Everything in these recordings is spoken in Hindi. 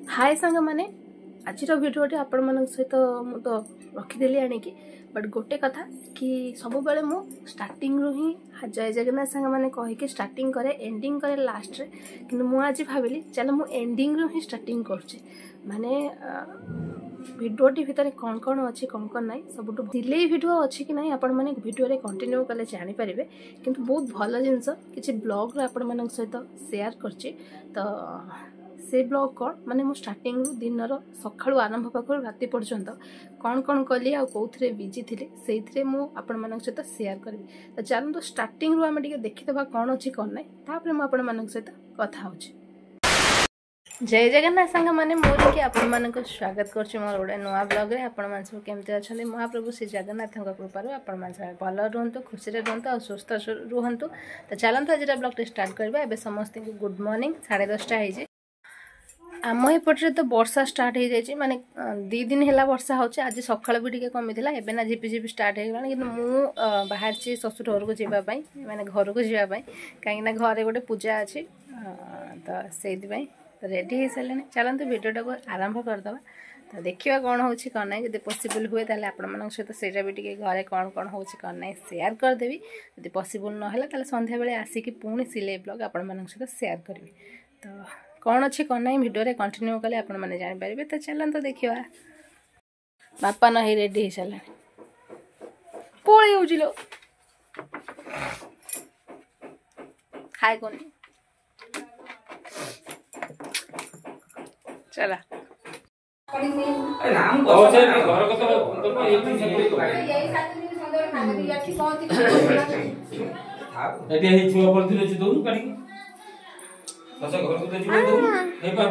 हाय सांग मैंने आज भिडियोटी आपण मान सहित मु तो रखीदेली आणिकी बट गोटे कथा कि सब बेले मु स्टार्टिंग रु ही जय जगन्नाथ सांग मैंने कहीकि स्टार्टिंग करे एंडिंग करे लास्ट रे किंतु मु आज भाविली चल मु एंडिंग रु ही स्टार्टिंग करछे माने भिडियोटी भितर कौन कौन अच्छी कौन कौन ना सब दिले भिडियो अच्छी कि ना आपण मैंने भिडियो रे कंटिन्यू कले जानी पारिबे किंतु बहुत भल जिनस किछि ब्लॉग रे आपण मान सहित शेयर करछि तो से ब्लॉग कौन माने मु स्टार्टिंग रु दिन सकाळु आरंभ पाखर राति पर्यंत कौन कौन कली आ कोथरे बिजी थिले सेइथरे मु आपण मान सहित शेयर करबी तो चलतो स्टार्टिंग रु हम टिके देखिदबा कौन अच्छी कौन ना तापर मु आपण मान सहित कथा होछि। जय जगन्नाथ सांग मैंने मोर कि आपण मानक स्वागत करछि मोर गोटे नुआ ब्लॉग रे आपण मान सब केमते अछले महाप्रभु श्री जगन्नाथ कृपार आपण मान सब भल रहंतु खुशी रे रहंतु और सुस्थ रहंतु। तो चलंतु आज ब्लॉग स्टार्ट करबा। एबे समस्त को गुड मॉर्निंग 10:30 होई आम एपटे तो वर्षा स्टार्ट हो जाए माने 2 दिन है वर्षा हो आज सकाल भी टे कमी एवं ना झिपिझिपि स्टार्ट हो गला कि बाहर ससुर घर को जावाई माने घर को जावाई कहीं घरे गोटे पूजा अच्छी तो से रेडी हो सारे चलते भिडियोटा को आरंभ करदे तो देखा कौन हो कौन ना जब पॉसिबल हुए ताले आपण सहित सेटा भी टे घरे कौन कौन हो कौन ना शेयर करदेवी जब पॉसिबल ना संध्या बेले आसिक पुणी सिलाई ब्लॉग आपण सहित शेयर करी तो कौन अच्छी कौन ना भिडियो रे कंटिन्यू कले आपण मैंने जापर। तो चलते देखा बापा न ही रेडी हो सारे पलि लो खाए कौन चला घर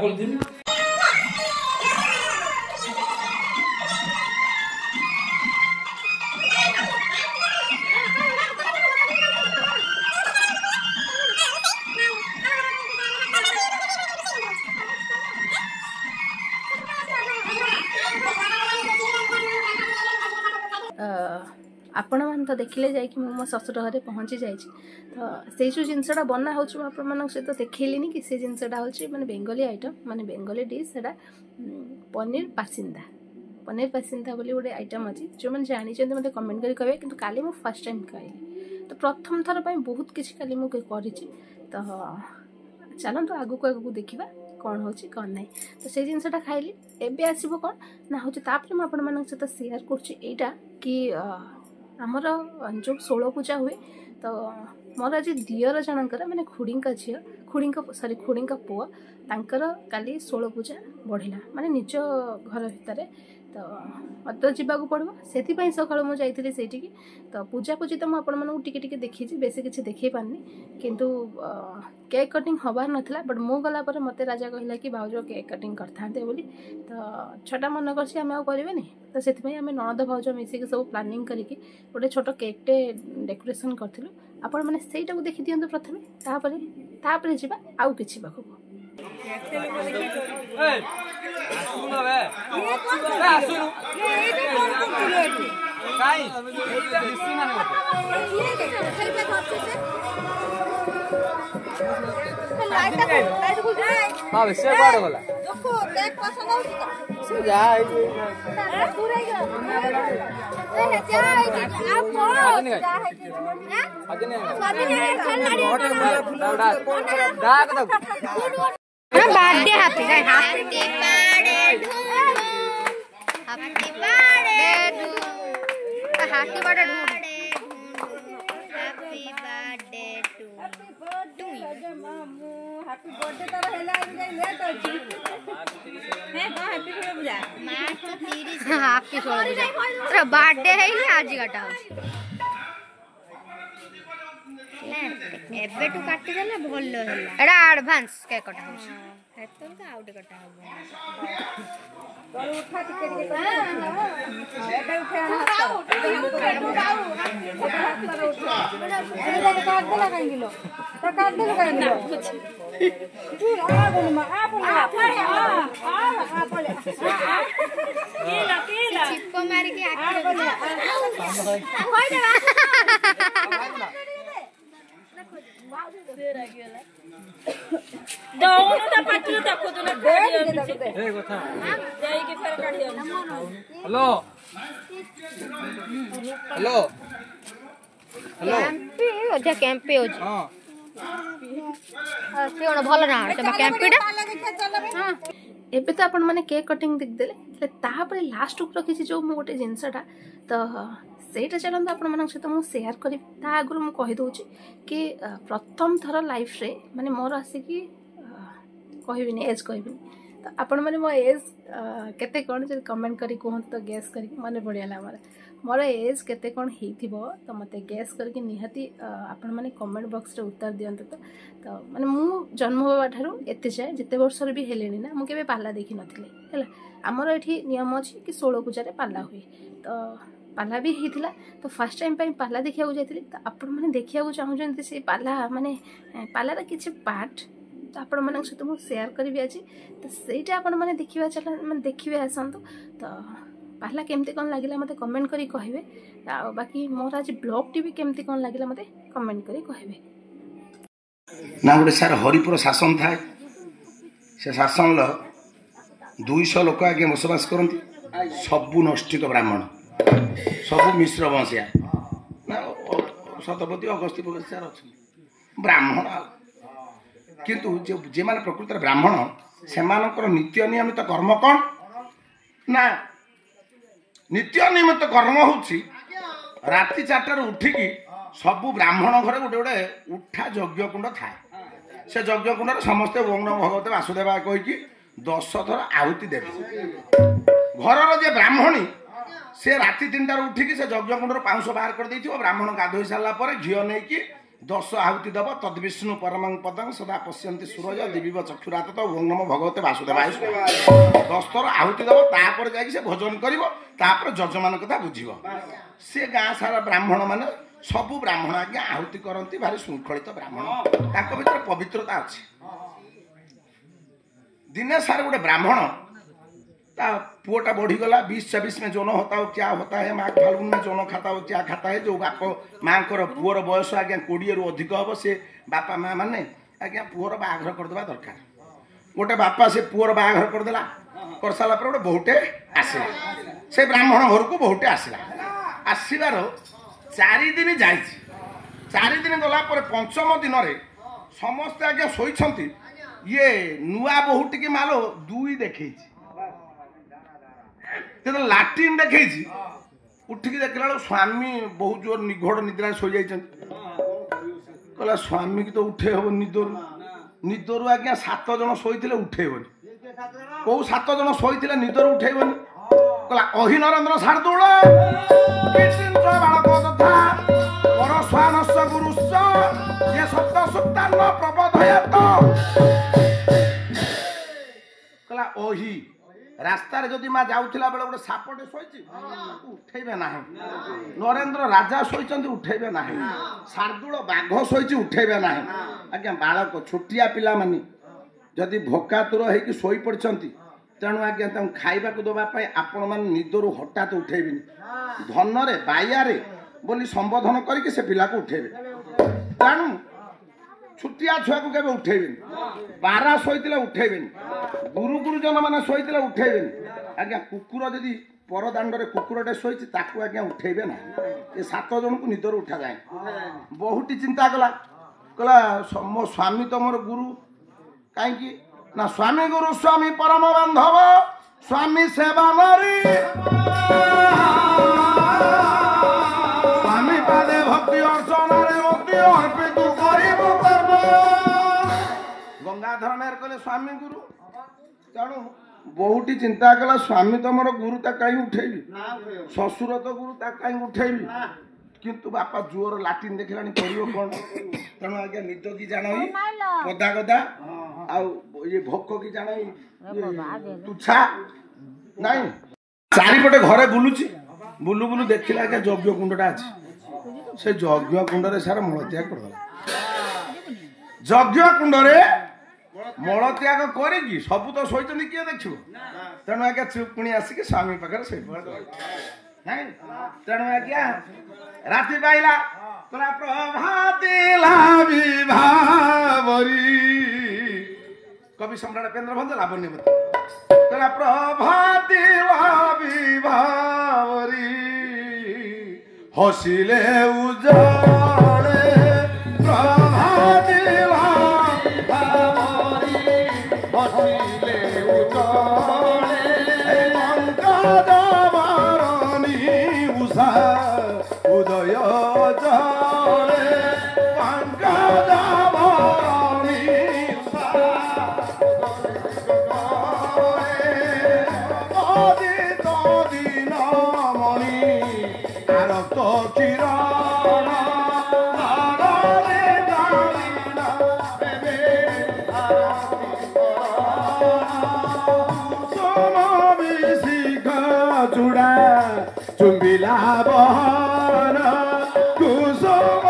को देखिए आपण मान तो देखिले जाए कि मो ससुर घरे पहुँची जाए तो से जो जिनसा बना हो सहित देखली कि से जिनसा हूँ मैंने बेंगली आइटम माने बेंगली डिश से पनीर पासिंदा बोली गोटे आइटम अच्छी जो मैंने जानी मतलब कमेंट कर कहे कि काली मुझे फर्स्ट टाइम कहली तो प्रथम थर पर बहुत किसी काली मुझे कर तो चलते आगू आगू देखा कौन हो कौन ना तो से जिनसा खाइली एबे आसब कौन ना हूँ तापर मुझे सहित शेयर करा कि आमर जो 16 पूजा हुए तो मोर आज दियर जनकर मैंने खुड़ी झी खुड़ी पुआ तांकर काली 16 पूजा बढ़िला माने निज घर भितर तो मत जावाक पड़ो से सकाल मुझे से तो पूजा पूजी तो मुझे टिके देखी बेसी किसी देखे पारनी किंतु केक कटिंग हबार नाला बट मु गला पर मते राजा कहला कि भाउज केक कटिंग करते बोली तो छोटा मन कर तो से ननद भाउज मिसिक सब प्लानिंग करके गोटे छोट केकटे डेकोरेशन करूँ आपण मैंने सहीटा देखी दिंतु प्रथम तापर जा आउ कि पाखक birthday happy happy birthday happy birthday to happy birthday तार हेला लेट अछि है को हैप्पी सोलो पूजा मार्च 30 हैप्पी सोलो पूजा बर्थडे है ही आज काटा एबे टू काटी देले भल होला एडा एडवांस के कटा हो हेतल तो आउट कटा हो तोर उठा टिके टिके एटा उठा काट देला काई किलो तो काट देला काई किलो तू आ बोल मा आ बोले केला चिप्पो मारी के आके होय देला ଦଉନୁ ତା ପାଟିରେ ଦେଖୁଛୁ ନା କଥା ଯାଇକି ଫେର କାଢି ହ୍ୟାଲୋ ହ୍ୟାଲୋ କ୍ୟାମ୍ପି ଅଝା କ୍ୟାମ୍ପି ଅଛି ହଁ ସେ କଣ ଭଲ ନା ସେ କ୍ୟାମ୍ପିଟା ଏବେ ତ ଆପଣମାନେ କେକ୍ କଟିଂ ଦେଖିଦେଲେ ହେଲେ ତାପରେ ଲାଷ୍ଟକୁ ରଖିଛି ଯେଉଁ ମୁଁ ଗୋଟେ ଜିନିଷଟା ତ ସେଇଟା ଚାଲନ୍ତୁ ଆପଣମାନଙ୍କ ସହିତ ମୁଁ ସେୟାର କରିବି ତା ଆଗରୁ ମୁଁ କହିଦେଉଛି କି ପ୍ରଥମ ଥର ଲାଇଫରେ ମାନେ ମୋର ଆସିକି କହିବିନି ଏଜ୍ କହିବିନି ତ ଆପଣମାନେ ମୋ ଏଜ୍ କେତେ କ'ଣ ଯଦି କମେଣ୍ଟ କରି କୁହନ୍ତୁ ତ ଗେସ୍ କରିକି ମନେ ପଡ଼ିଗଲା ମୋର ଏଜ୍ କେତେ କ'ଣ ହେଇଥିବ ତ ମୋତେ ଗେସ୍ କରିକି ନିହାତି ଆପଣମାନେ କମେଣ୍ଟ ବକ୍ସରେ ଉତ୍ତର ଦିଅନ୍ତୁ ତ ମାନେ ମୁଁ ଜନ୍ମ ହେବା ଠାରୁ ଏତେ ଯାଏ ଯେତେ ବର୍ଷର ବି ହେଲେଣି ନା ମୁଁ କେବେ ପାଲା ଦେଖିନଥିଲି ହେଲା ଆମର ଏଠି ନିୟମ ଅଛି କି 16 ପୂଜାରେ ପାଲା ହୁଏ ତ ପାଲା ବି ହେଇଥିଲା ତ ଫାର୍ଷ୍ଟ ଟାଇମ୍ ପାଇଁ ପାଲା ଦେଖିବାକୁ ଯାଇଥିଲି ତ ଆପଣମାନେ ଦେଖିବାକୁ ଚାହୁଁଛନ୍ତି ସେ ପାଲା ମାନେ ପାଲାର କିଛି ପାର୍ଟ ତ ଆପଣମାନଙ୍କ ସହିତ ମୁଁ ସେୟାର କରିବି ଆଜି ତ ସେଇଟା ଆପଣମାନେ ଦେଖିବା ମାନେ ଦେଖିବେ ଆସନ୍ତୁ ତ ପାଲା କେମିତି କ'ଣ ଲାଗିଲା ମୋତେ କମେଣ୍ଟ କରି କହିବେ ଆଉ ବାକି ମୋର ଆଜି ବ୍ଲଗ୍ଟି ବି କେମିତି କ'ଣ ଲାଗିଲା ମୋତେ କମେଣ୍ଟ କରି କହିବେ ନା ଗୋଟେ ସାର୍ ହରିପୁର ଶାସନ ଥାଏ ସେ ଶାସନର 200 ଲୋକ ଆଜ୍ଞା ବସବାସ କରନ୍ତି ସବୁ ନୈଷ୍ଠିକ ବ୍ରାହ୍ମଣ ସବୁ ମିଶ୍ର ବଂଶିଆ ନା ଶତପଥୀ ଅଗସ୍ତୀ ଫଗସ୍ତୀ ସାର୍ ଅଛନ୍ତି ବ୍ରାହ୍ମଣ ଆଉ କିନ୍ତୁ ଯେଉଁମାନେ ପ୍ରକୃତରେ ବ୍ରାହ୍ମଣ ସେମାନଙ୍କର ନିତ୍ୟ ନିୟମିତ କର୍ମ କ'ଣ ନା ନିତ୍ୟ ନିୟମିତ କର୍ମ ହେଉଛି ରାତି 4ଟାରୁ ଉଠିକି ସବୁ ବ୍ରାହ୍ମଣ ଘରେ ଗୋଟେ ଗୋଟେ ଉଠା ଯଜ୍ଞ କୁଣ୍ଡ ଥାଏ ସେ ଯଜ୍ଞ କୁଣ୍ଡରେ ସମସ୍ତେ ଓଁ ନମଃ ଭଗବତେ ବାସୁଦେବାୟ କହିକି 10 ଥର ଆହୁତି ଦେବେ ଘରର ଯେ ବ୍ରାହ୍ମଣୀ ସେ ରାତି 3ଟାରୁ ଉଠିକି ସେ ଯଜ୍ଞ କୁଣ୍ଡରୁ ପାଉଁଶ ବାହାର କରିଦେଇଥିବ ବ୍ରାହ୍ମଣ ଗାଧୋଇ ସାରିଲା ପରେ ଘିଅ ନେଇକି 10 ଆହୁତି ଦେବ ତଦ୍ବିଷ୍ଣୁ ପରମଂ ପଦଂ ସଦା ପଶ୍ୟନ୍ତି ସୂରଜ ଦିବିବ ଚକ୍ଷୁରାତ ଓଁ ନମଃ ଭଗବତେ ବାସୁଦେବାୟ 10 ଥର ଆହୁତି ଦେବ ତାପରେ ଯାଇକି ସେ ଭୋଜନ କରିବ ତାପରେ ଯଜମାନ କଥା ବୁଝିବ ସେ ଗାଁ ସାରା ବ୍ରାହ୍ମଣ ମାନେ ସବୁ ବ୍ରାହ୍ମଣ ଆଜ୍ଞା ଆହୁତି କରନ୍ତି ଭାରି ଶୃଙ୍ଖଳିତ ବ୍ରାହ୍ମଣ ତାଙ୍କ ଭିତରେ ପବିତ୍ରତା ଅଛି दिने सार गोटे ब्राह्मण ता पुओटा बढ़ीगला 20-24 में जौन होता हो क्या होता है माघ फाल्गुन में जौन खाता हो क्या खाता है जो बाप माँ पुओर बयस आज्ञा 20 रु अधिक हम से बापा माँ मैंने आज्ञा पुओर बाघर करदेवा दरकार गोटे बापा से पुओर बाघर करदेला कर सारा गोटे बहुटे आसला से ब्राह्मण घर को बहुटे आसला आसबार 4 दिन जा 4 दिन गला पंचम दिन में समस्ते आज्ञा शोई ये नुआ बहुटी की मालो 2 देखे लाट्रिन देखे उठिकी देखला स्वामी बहुत जोर निघोड़ निद्रा शो कहला स्वामी की तो उठे हम निदर आज्ञा 7 जन शोते उठेबनी कौ 7 जन शोते निदर उठेबनी कहला अहि नरेन्द्र शार्दूल बालक तथा परस्वानस्य गुरुश्च ये सप्त सुक्तान्न प्रबोधयत कहला ओही रास्ता जदि माँ जाऊला बेले गोटे सापटे शोची उठेबे ना नरेन्द्र राजा शोचंती उठेबे ना शार्दूल बाघ शोची उठेबे ना आज्ञा बालक छोटिया पिला माने जदि भोकातुर होइकी शोई पड़छंती तेणु आज्ञा खाइबा को देवाई आपण मैंने निदर हठात उठेबी धनरे बायारे बोली संबोधन करके से पिला को उठेबे तेणु छुटिया छुआ को केबे उठेबेनी पारा शोते उठेबेनी गुरु गुरुजन मैंने शोते उठेबेनी आज्ञा कुकुर जदि परदांडे कुकुरटे शोची ताकू आज्ञा उठेबे ना ये 7 जन को निदर उठा जाए बहुटी चिंता कला कहला मो स्वामी तो मोर गुरु कहीं ना स्वामी गुरु स्वामी परम बांधव स्वामी सेवा नारी स्वामी पादे भक्ति अर्चनारे भक्ति अर्पित करिबु कर्म गंगाधर मेहर कहले स्वामी गुरु तेणु बहुटी चिंता कला स्वामी तो मोर गुरु ता कहीं उठेबी ससुर तो गुरु ता कहीं उठेबी किंतु बापा जोर लाट्रिन देखलानी पड़ियो कोन तेणु आज्ञा निद की जानई पदा गदा आउ ये भोक की जानई तुछा नहीं चारिपटे घरे बुलुची बुलु बुलु देखिला के यज्ञ कुंडटा अछि से यज्ञ कुंडरे सारा मलत्याग करदला यज्ञ कुंडरे मलत्याग करिकी सब तो सोइचनी किए देखिबो तेणु आज्ञा चुपणी आसिक स्वामी पाखरे सोइ पड़ नहीं तेणु आज्ञा राति पाइला तोरा प्रभाती लाभी भावरी कवि सम्राट पेन्द्र भन्छ लावण्यवती तला प्रभाती विभावरी हसिले उजाले प्रभाती विभावरी हसिले उजाले मंगलवारणी उषा उदय जाले मंगलवारणी उषा चुम्बिला बहन कुसुम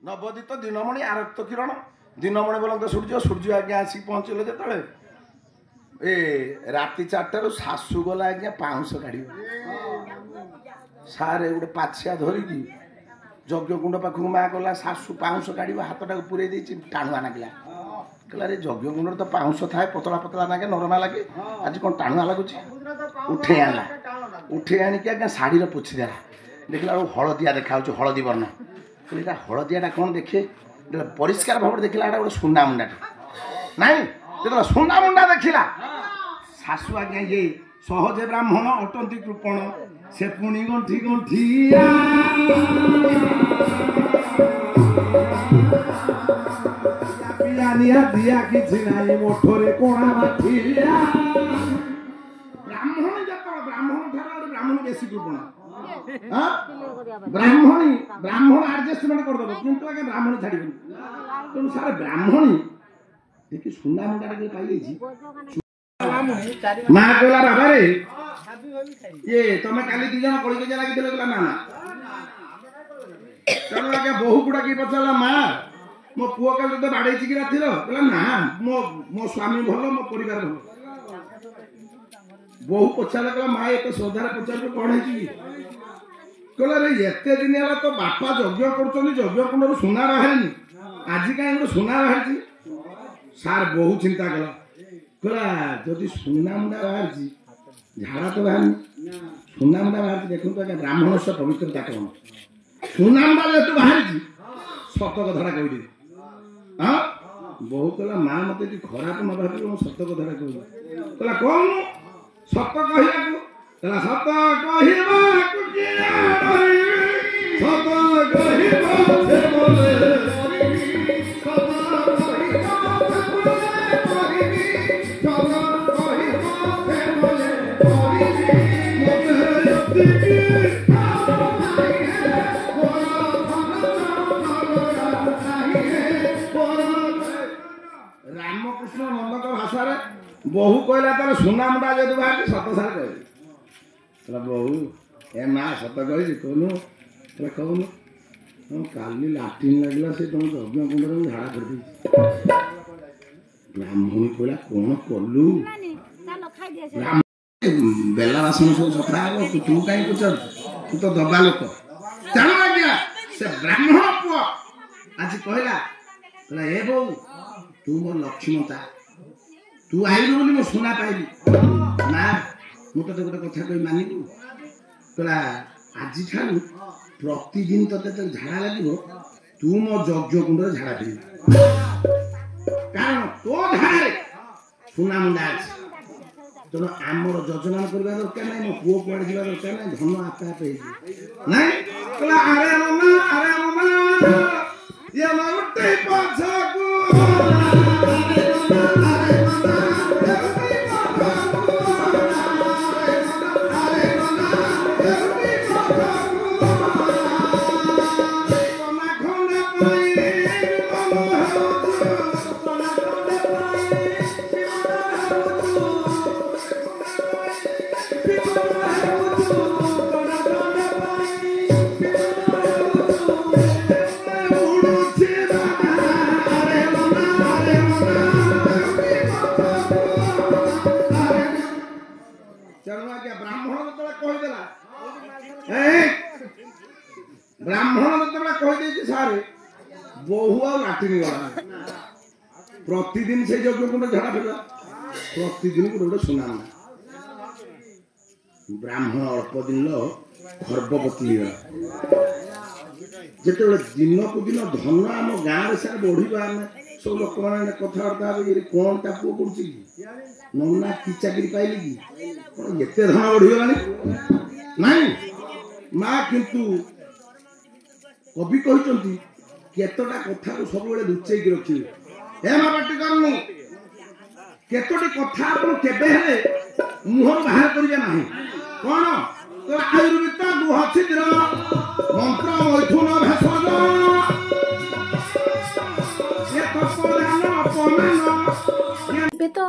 नवोदित दिनमणि आरक्त किरण दिनमणि बोलत सूर्य सूर्य आज्ञा आसिक पहुँचल जो ए राति 4टारू शाशु गला आज्ञा पाउंश काढ़ सारे गोटे पाछिया धरिकी यज्ञकुंड पाखक माँ गला शाशु पाउंश काढ़ हाथटा पूरे टाणुआ नागिला कहला रे यज्ञकुंड तो पाउंश थाए पतला पतला नागे नरमा लगे आज कौन टाणुआ लगुच उठे आना उठे आणिकी आज्ञा शाढ़ी पोछीदेला देखला हलदिया देखा हलदी वर्ण कहला हलदियाटा कौन देखे परिष्कार भाव देखला गोटे सुना मुंडाटे नाई जो सुना मुंडा देखला शाशु आज्ञा ये सहजे ब्राह्मण अटंती कृपण से पुणी गंठी गंठिया पिया दिया किछि नाई मोठरे कोणा माठिया ब्राह्मण जत ब्राह्मण ठार ब्राह्मण बेसी कृपण ब्राह्मणी ब्राह्मण एडजस्टमेंट कर दबो किंतु आगे ब्राह्मण छाड़िबनी तेणु सारे ब्राह्मणी देखि सुना मुंडा के पाई छी माँ कहला बाबा रे ये तुम काली दी जन कली गजा लगी कहला ना ना तेणु आगे बहु गुड़ा की पचारा माँ मो पुओ काली तो बाड़े कि रातिर कहला ना मो स्वामी भल मो परिवार भल बहु पचारा कहला माँ एत श्रद्धार पचार कौन है कहला रे एते दिन है तो बापा यज्ञ कर यज्ञ कुंड सुना बाहर आज कहीं गोटे सुना बाहर सार बहुत चिंता कला कहला जदि सुना मुंडा बाहर झाड़ा तो बाहर सुना मुंडा बाहर देखो तो ब्राह्मण से पवित्रता कौन सुना मुंडा जेतु बाहर सत कथा कही हाँ बहु कहला माँ मत खराब न भाव सत कथा कह कहला कौन सत कहला सत रामकृष्ण नंदक भाषा बहु कहला तार सुना मुंडा जो बाहर सत सार कह बहु ए माँ सत कही कहूनु कहूनु काली लाट्रिन लगला से तुम यज्ञ कुंड झाड़ा कर ब्राह्मणी कहला कौन कलु बेला बासन सब सफा हम तू कहीं पचार तू तो दबा लोक तेणु आज्ञा से ब्राह्मण पुओ आज कहला ए बो तू मो लक्ष्मणता तू आइलु बोली मो सुना पाइली ना मु तो गोटे कथा कही मानिबू कहला आज ठारू प्रतिदिन तते तो झाड़ा लगे तू मो यज्ञ कुंड झाड़ा पी कारण तो झाड़े सुना मुंडा अच्छे तेणु आमर योजना करवा दरकार ना मो पुओ कुआड़े जा दरकार ना धन आपे आपे ना अरे मामा ये उठे पछाकू ତେଣୁ ଆଜ୍ଞା ବ୍ରାହ୍ମଣ ଯେତେବେଳେ କହିଦେଲା ବ୍ରାହ୍ମଣ ଯେତେବେଳେ କହିଦେଇଛି ସାରେ ବୋହୁ ଆଉ ଲାଟିନି ଗଲା ପ୍ରତିଦିନ ସେଇ ଯଜ୍ଞ କୁଣ୍ଡ ଝାଡ଼ା ଫେରିଲା ପ୍ରତିଦିନ ଗୋଟେ ଗୋଟେ ସୁନାମ ବ୍ରାହ୍ମଣ ଅଳ୍ପ ଦିନ ଗର୍ଭବତୀ ହେଇଗଲା ଯେତେବେଳେ ଦିନକୁ ଦିନ ଧନ ଆମ ଗାଁରେ ସାର୍ ବଢିବା ଆମେ ସବୁ ଲୋକମାନେ କଥାବାର୍ତ୍ତା ହେବେ କଣ ତା ପୁଅ କରୁଛି କି ନନା କି ଚାକିରି ପାଇଲି କି କଣ ଏତେ ଧନ ବଢିଗଲାଣି ନାଇଁ ମା କିନ୍ତୁ କବି କହିଛନ୍ତି କେତୋଟା କଥାକୁ ସବୁବେଳେ ଲୁଚେଇକି ରଖିବେ ଏ ମା ପାଟି କରୁନୁ କେତୋଟି କଥା ଆପଣ କେବେ ହେଲେ ମୁହଁରୁ ବାହାର କରିବେ ନାହିଁ କଣ ତ ଆୟୁର୍ବେଦ ଗୁହ ଛିଦ୍ର ମନ୍ତ୍ର ମୈଥୁନ ଭେଷଜ ଏବେ ତ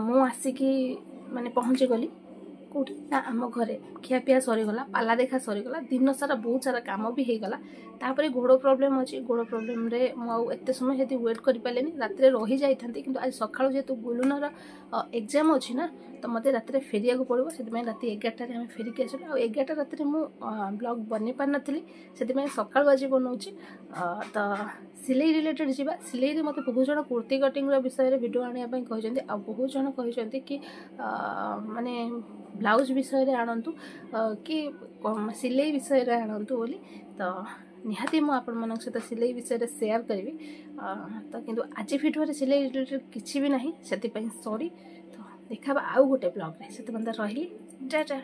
ମୁଁ ଆସିକି ମାନେ ପହଞ୍ଚିଗଲି କେଉଁଠି ନା ଆମ ଘରେ ଖିଆପିଆ ସରିଗଲା ପାଲା ଦେଖା ସରିଗଲା ଦିନ ସାରା ବହୁତ ସାରା କାମ ବି ହେଇଗଲା ତାପରେ ଗୋଡ଼ ପ୍ରୋବ୍ଲେମ୍ ଅଛି ଗୋଡ଼ ପ୍ରୋବ୍ଲେମ୍ରେ ମୁଁ ଆଉ ଏତେ ସମୟ ଯଦି ୱେଟ୍ କରିପାରିଲିନି ରାତିରେ ରହିଯାଇଥାନ୍ତି କିନ୍ତୁ ଆଜି ସକାଳୁ ଯେହେତୁ ଗୁଲୁନାର ଏକ୍ଜାମ୍ ଅଛି ନା ତ ମୋତେ ରାତିରେ ଫେରିବାକୁ ପଡ଼ିବ ସେଥିପାଇଁ ରାତି 11ଟାରେ ଆମେ ଫେରିକି ଆସିଲୁ ଆଉ 11ଟା ରାତିରେ ମୁଁ ବ୍ଲଗ୍ ବନେଇ ପାରିନଥିଲି ସେଥିପାଇଁ ସକାଳୁ ଆଜି ବନାଉଛି ତ ସିଲେଇ ରିଲେଟେଡ୍ ଯିବା ସିଲେଇରେ ମୋତେ ବହୁତ ଜଣ କୁର୍ତ୍ତି କଟିଂର ବିଷୟରେ ଭିଡ଼ିଓ ଆଣିବା ପାଇଁ କହିଛନ୍ତି ଆଉ ବହୁତ ଜଣ କହିଛନ୍ତି କି ମାନେ ବ୍ଲାଉଜ୍ ବିଷୟରେ ଆଣନ୍ତୁ କି ସିଲେଇ ବିଷୟରେ ଆଣନ୍ତୁ ବୋଲି ତ ନିହାତି ମୁଁ ଆପଣମାନଙ୍କ ସହିତ ସିଲେଇ ବିଷୟରେ ସେୟାର କରିବି ତ କିନ୍ତୁ ଆଜି ଭିଡ଼ିଓରେ ସିଲେଇ ରିଲେଟେଡ୍ କିଛି ବି ନାହିଁ ସେଥିପାଇଁ ସରି ତ ଦେଖାବା ଆଉ ଗୋଟେ ବ୍ଲଗ୍ରେ ସେତେ ପର୍ଯ୍ୟନ୍ତ ରହିଲି ଟା ଟା।